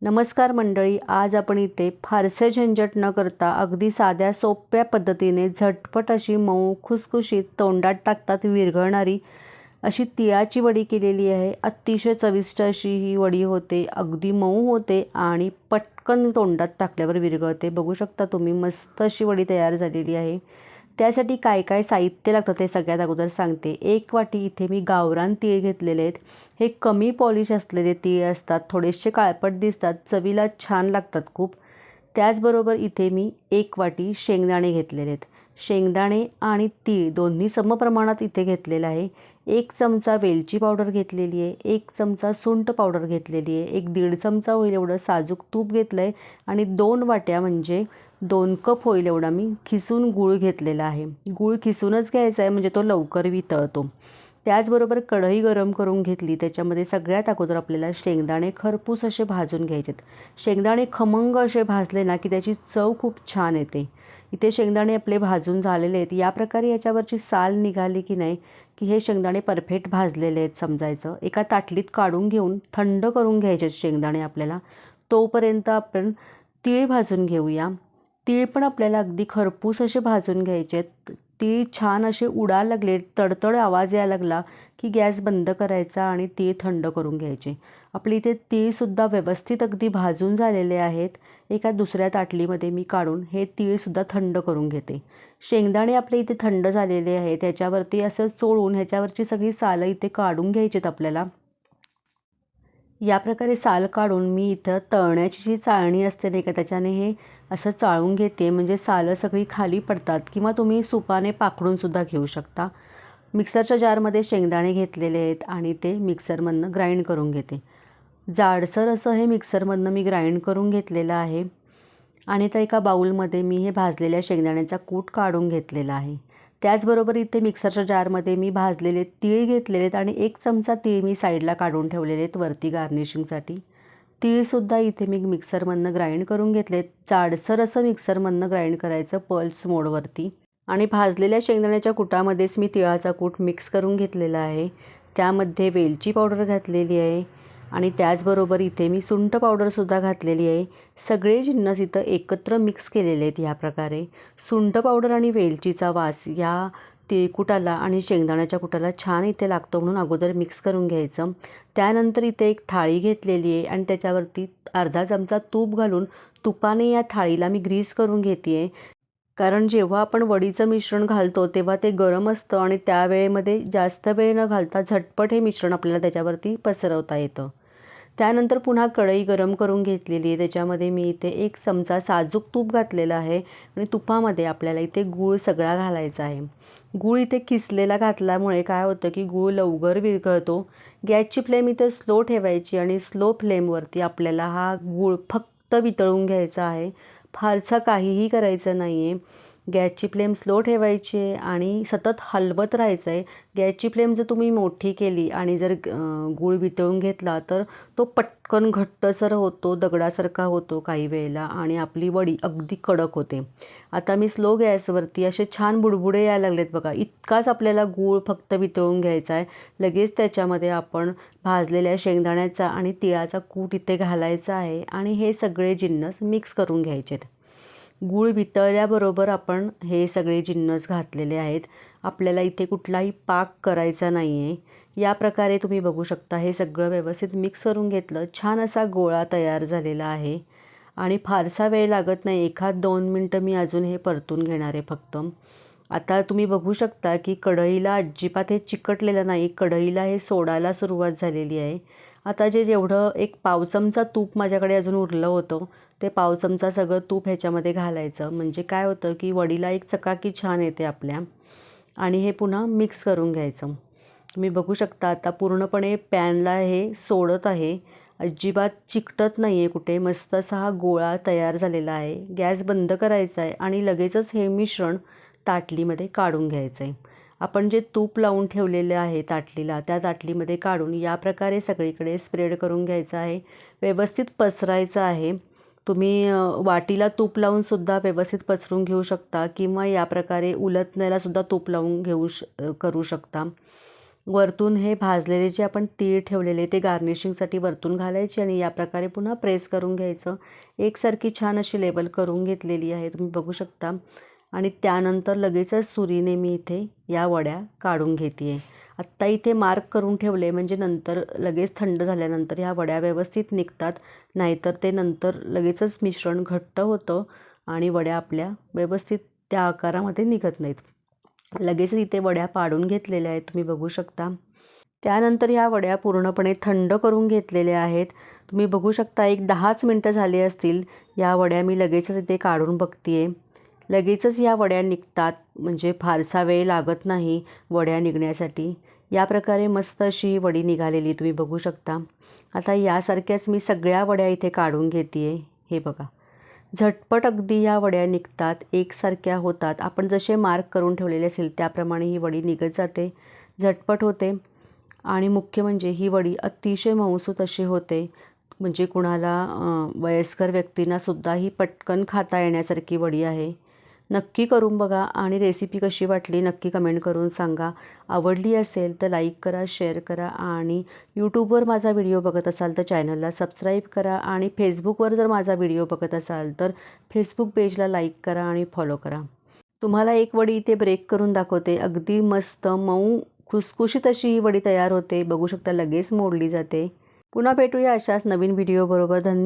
नमस्कार मंडळी, आज आपण इथे फारसे झंझट न करता अगदी साध्या सोप्या पद्धतीने झटपट अशी मऊ खुसखुशीत तोंडात टाकतात विरघळणारी अशी तिळाची वडी केलेली आहे। अतिशय चविष्ट अशी ही वडी होते, अगदी मऊ होते आणि पटकन तोंडात टाकल्यावर विरघळते। बघू शकता तुम्ही, मस्त अशी वडी तयार झालेली आहे। त्यासाठी काय काय साहित्य लागतं ते सगळ्यात अगोदर सांगते। 1 वाटी इथे मी गावरान तीळ घेतलेले आहेत। हे कमी पॉलिश असलेले तीळ असतात, थोडेसे काळपट दिसतात, चवीला छान लागतात खूप। त्याचबरोबर इथे मी 1 वाटी शेंगदाणे घेतलेले आहेत। शेंगदाणे आणि तीळ दोन्ही समप्रमाणात इथे घेतलेलं आहे। 1 चमचा वेलची पावडर घेतलेली आहे, 1 चमचा सुंठ पावडर घेतलेली आहे, 1-1.5 चमचा होईल एवढं साजूक तूप घेतलं आहे आणि 2 वाट्या म्हणजे 2 कप होईल एवढा मी खिसून गूळ घेतलेला आहे। गूळ खिसूनच घ्यायचा आहे म्हणजे तो लवकर वितळतो। त्याचबरोबर कढई गरम करून घेतली, त्याच्यामध्ये सगळ्यात अगोदर आपल्याला शेंगदाणे खरपूस असे भाजून घ्यायचेत। शेंगदाणे खमंग असे भाजले ना की त्याची चव खूप छान येते। इथे शेंगदाणे आपले भाजून झालेले आहेत। या प्रकारे याच्यावरची साल निघाली की नाही की हे शेंगदाणे परफेक्ट भाजलेले आहेत समजायचं। एका ताटलीत काढून घेऊन थंड करून घ्यायचे शेंगदाणे आपल्याला। तोपर्यंत आपण तीळ भाजून घेऊया। तीळ पण आपल्याला अगदी खरपूस असे भाजून घ्यायचे आहेत। तीळ छान असे उडायला लागले, तडतड आवाज यायला लागला की गॅस बंद करायचा आणि तीळ थंड करून घ्यायचे। आपले इथे तीळसुद्धा व्यवस्थित अगदी भाजून झालेले आहेत। एका दुसऱ्या ताटलीमध्ये मी काढून हे तीळसुद्धा थंड करून घेते। शेंगदाणे आपले इथे थंड झालेले आहे, त्याच्यावरती असं चोळून ह्याच्यावरची सगळी सालं इथे काढून घ्यायचीत आपल्याला। या प्रकारे साल काढून मी इथं तळण्याची जी चाळणी असते नाही का, त्याच्याने हे असं चाळून घेते, म्हणजे सालं सगळी खाली पडतात। किंवा तुम्ही सुपाने पाकडूनसुद्धा घेऊ शकता। मिक्सरच्या जारमध्ये शेंगदाणे घेतलेले आहेत आणि ते मिक्सरमधनं ग्राइंड करून घेते। जाडसर असं हे मिक्सरमधनं मी ग्राइंड करून घेतलेलं आहे आणि त्या एका बाउलमध्ये मी हे भाजलेल्या शेंगदाण्याचा कूट काढून घेतलेला आहे। त्याचबरोबर इथे मिक्सरच्या जारमध्ये मी भाजलेले तीळ घेतलेले आहेत आणि 1 चमचा तीळ मी साईडला काढून ठेवलेले आहेत वरती गार्निशिंगसाठी। तीळसुद्धा इथे मी मिक्सरमधनं ग्राइंड करून घेतलेत। जाडसर असं मिक्सरमधनं ग्राइंड करायचं पल्स मोडवरती आणि भाजलेल्या शेंगदाण्याच्या कुटामध्येच मी तिळाचा कूट मिक्स करून घेतलेला आहे। त्यामध्ये वेलची पावडर घातलेली आहे आणि त्याचबरोबर इथे मी सुंठ पावडरसुद्धा घातलेली आहे। सगळे जिन्नस इथं एकत्र मिक्स केलेले आहेत। ह्या प्रकारे सुंठ पावडर आणि वेलचीचा वास या तिळकुटाला आणि शेंगदाण्याच्या कुटाला छान इथे लागतो, म्हणून अगोदर मिक्स करून घ्यायचं। त्यानंतर इथे एक थाळी घेतलेली आहे आणि त्याच्यावरती अर्धा चमचा तूप घालून तुपाने या थाळीला मी ग्रीस करून घेते आहे। कारण जेव्हा आपण वडीचं मिश्रण घालतो तेव्हा ते गरम असतं आणि त्यावेळेमध्ये जास्त वेळ न घालता झटपट हे मिश्रण आपल्याला त्याच्यावरती पसरवता येतं। त्यानंतर पुन्हा कढई गरम करून घेतलेली आहे, त्याच्यामध्ये मी इथे 1 चमचा साजूक तूप घातलेलं आहे आणि तुपामध्ये आपल्याला इथे गूळ सगळा घालायचा आहे। गूळ इथे किसलेला घातल्यामुळे काय होतं की गूळ लवकर विरघळतो। गॅसची फ्लेम इथे स्लो ठेवायची आणि स्लो फ्लेमवरती आपल्याला हा गूळ फक्त वितळून घ्यायचा आहे, फारसा काहीही करायचं नाही आहे। गॅसची फ्लेम स्लो ठेवायची आहे आणि सतत हलवत राहायचं आहे। गॅसची फ्लेम जर तुम्ही मोठी केली आणि जर गूळ वितळून घेतला तर तो पटकन घट्टसर होतो, दगडासारखा होतो काही वेळेला आणि आपली वडी अगदी कडक होते। आता मी स्लो गॅसवरती असे छान बुडबुडे यायला लागलेत बघा, इतकाच आपल्याला गूळ फक्त वितळून घ्यायचा आहे। लगेच त्याच्यामध्ये आपण भाजलेल्या शेंगदाण्याचा आणि तिळाचा कूट इथे घालायचा आहे आणि हे सगळे जिन्नस मिक्स करून घ्यायचेत। गूळ वितळल्याबरोबर आपण हे सगळे जिन्नस घातलेले आहेत। आपल्याला इथे कुठलाही पाक करायचा नाही आहे। या प्रकारे तुम्ही बघू शकता हे सगळं व्यवस्थित मिक्स करून घेतलं, छान असा गोळा तयार झालेला आहे आणि फारसा वेळ लागत नाही, 1-2 मिनटं मी अजून हे परतून घेणार आहे फक्त। आता तुम्ही बघू शकता की कढईला अजिबात हे चिकटलेलं नाही, कढईला हे सोडायला सुरुवात झालेली आहे। आता जेवढं 1 पाव चमचा तूप माझ्याकडे अजून उरलं होतं, ते पाव चमचा सगळं तूप ह्याच्यामध्ये घालायचं, म्हणजे काय होतं की वडीला एक चकाकी छान येते आपल्या। आणि हे पुन्हा मिक्स करून घ्यायचं। तुम्ही बघू शकता आता पूर्णपणे पॅनला हे सोडत आहे, अजिबात चिकटत नाही आहे कुठे, मस्त असा हा गोळा तयार झालेला आहे। गॅस बंद करायचा आहे आणि लगेचच हे मिश्रण ताटलीमध्ये काढून घ्यायचं आहे। आपण जे तूप लावून ठेवलेलं आहे ताटलीला, त्या ताटलीमध्ये काढून या प्रकारे सगळीकडे स्प्रेड करून घ्यायचं आहे, व्यवस्थित पसरायचं आहे। तुम्ही वाटीला तूप लावूनसुद्धा व्यवस्थित पसरून घेऊ शकता किंवा या प्रकारे उलथण्यालासुद्धा तूप लावून करू शकता। वरतून हे भाजलेले जे आपण तीळ ठेवलेले ते गार्निशिंगसाठी वरतून घालायचे आणि या प्रकारे पुन्हा प्रेस करून घ्यायचं. एकसारखी छान अशी लेबल करून घेतलेली आहे, तुम्ही बघू शकता. आणि त्यानंतर लगेचच सुरीने मी इथे या वड्या काढून घेते आहे. आत्ता इथे मार्क करून ठेवले म्हणजे नंतर लगेच थंड झाल्यानंतर ह्या वड्या व्यवस्थित निघतात, नाहीतर ते नंतर लगेचच मिश्रण घट्ट होतं आणि वड्या आपल्या व्यवस्थित त्या आकारामध्ये निघत नाहीत. लगेच इथे वड्या पाडून घेतलेल्या आहेत, तुम्ही बघू शकता. त्यानंतर ह्या वड्या पूर्णपणे थंड करून घेतलेल्या आहेत. तुम्ही बघू शकता एक 10च मिनटं झाली असतील. या वड्या मी लगेचच इथे काढून बघते आहे. लगेचच या वड्या निघतात, म्हणजे फारसा वेळ लागत नाही वड्या निघण्यासाठी. या प्रकारे मस्त अशी ही वडी निघालेली तुम्ही बघू शकता. आता यासारख्याच मी सगळ्या वड्या इथे काढून घेते आहे. हे बघा, झटपट अगदी या वड्या निघतात, एकसारख्या होतात. आपण जसे मार्क करून ठेवलेले असेल त्याप्रमाणे ही वडी निघत जाते, झटपट होते. आणि मुख्य म्हणजे ही वडी अतिशय मऊसूत अशी होते, म्हणजे कुणाला वयस्कर व्यक्तींनासुद्धा ही पटकन खाता येण्यासारखी वडी आहे. नक्की करून बघा आणि रेसिपी कशी वाटली नक्की कमेंट करून सांगा. आवडली असेल तर लाईक करा, शेअर करा आणि यूट्यूबवर माझा व्हिडिओ बघत असाल तर चॅनलला सबस्क्राईब करा आणि फेसबुकवर जर माझा व्हिडिओ बघत असाल तर फेसबुक पेजला लाईक करा आणि फॉलो करा. तुम्हाला एक वडी इथे ब्रेक करून दाखवते. अगदी मस्त मऊ खुसखुशीत अशी ही वडी तयार होते. बघू शकता लगेच मोडली जाते. पुन्हा भेटूया अशाच नवीन व्हिडिओबरोबर. धन्यवाद.